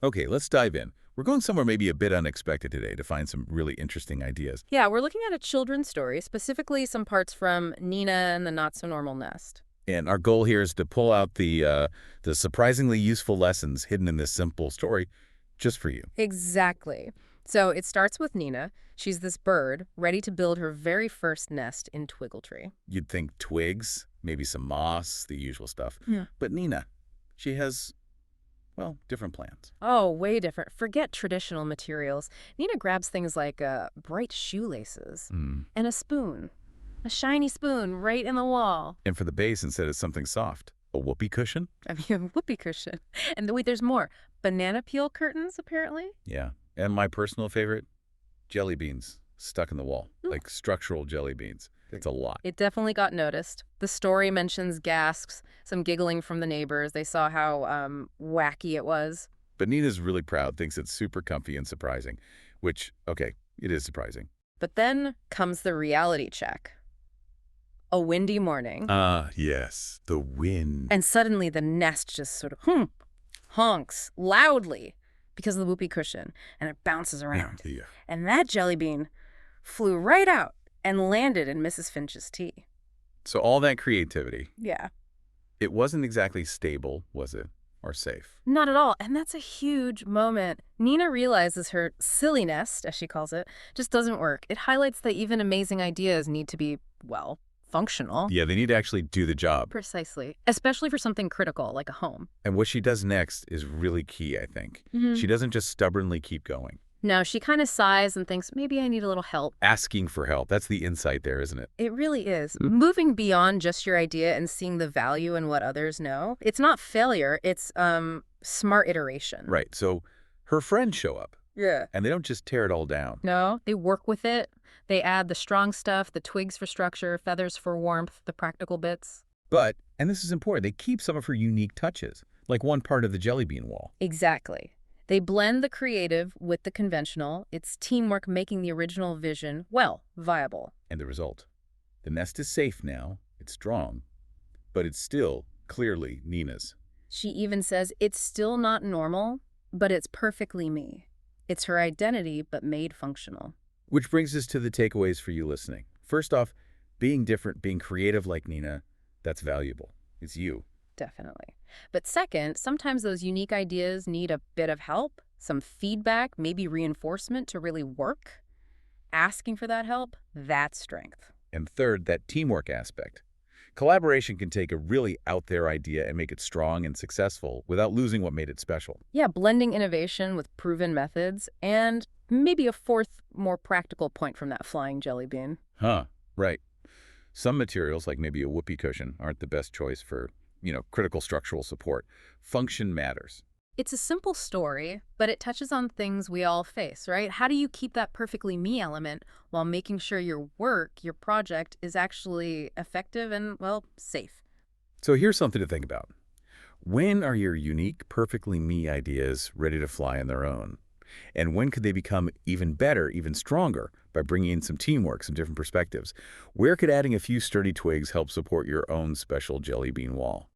Okay, let's dive in. We're going somewhere maybe a bit unexpected today to find some really interesting ideas. Yeah, we're looking at a children's story, specifically some parts from Nina and the Not-So-Normal Nest. And our goal here is to pull out the surprisingly useful lessons hidden in this simple story just for you. Exactly. So it starts with Nina. She's this bird, ready to build her very first nest in Twiggletree. You'd think twigs, maybe some moss, the usual stuff. Yeah. But Nina, she has, well, different plans. Oh, way different. Forget traditional materials. Nina grabs things like bright shoelaces Hmm. and a spoon. A shiny spoon right in the wall. And for the base, instead of something soft, a whoopee cushion? I mean, a whoopee cushion. And wait, there's more. Banana peel curtains, apparently. Yeah. And my personal favorite, jelly beans stuck in the wall, Ooh. like structural jelly beans. It's a lot. It definitely got noticed. The story mentions gasps, some giggling from the neighbors. They saw how wacky it was. But Nina's really proud, thinks it's super comfy and surprising, which, okay, it is surprising. But then comes the reality check. A windy morning. Ah, yes, the wind. And suddenly the nest just sort of honks loudly because of the whoopee cushion, and it bounces around. Yeah. And that jelly bean flew right out and landed in Mrs. Finch's tea. So all that creativity, Yeah. it wasn't exactly stable, was it? Or safe? Not at all. And that's a huge moment. Nina realizes her silly nest, as she calls it, just doesn't work. It highlights that even amazing ideas need to be, well, functional. Yeah, they need to actually do the job. Precisely. Especially for something critical like a home. And what she does next is really key, I think. Mhm. She doesn't just stubbornly keep going. No, she kind of sighs and thinks, maybe I need a little help. Asking for help, that's the insight there, isn't it? It really is. Mm. Moving beyond just your idea and seeing the value in what others know. It's not failure, it's smart iteration. Right, so her friends show up, Yeah. and they don't just tear it all down. No, they work with it. They add the strong stuff, the twigs for structure, feathers for warmth, the practical bits. But, and this is important, they keep some of her unique touches, like one part of the jelly bean wall. Exactly. They blend the creative with the conventional. It's teamwork making the original vision, well, viable. And the result? The nest is safe now, it's strong, but it's still clearly Nina's. She even says it's still not normal, but it's perfectly me. It's her identity, but made functional. Which brings us to the takeaways for you listening. First off, being different, being creative like Nina, that's valuable. It's you. Definitely. But second, sometimes those unique ideas need a bit of help, some feedback, maybe reinforcement to really work. Asking for that help, that's strength. And third, that teamwork aspect. Collaboration can take a really out there idea and make it strong and successful without losing what made it special. Yeah, blending innovation with proven methods, and maybe a fourth, more practical point from that flying jelly bean. Huh, right. Some materials, like maybe a whoopee cushion, aren't the best choice for, critical structural support. Function matters. It's a simple story, but it touches on things we all face, right? How do you keep that perfectly me element while making sure your work, your project, is actually effective and, well, safe? So here's something to think about. When are your unique, perfectly me ideas ready to fly on their own? And when could they become even better, even stronger, by bringing in some teamwork, some different perspectives? Where could adding a few sturdy twigs help support your own special jelly bean wall?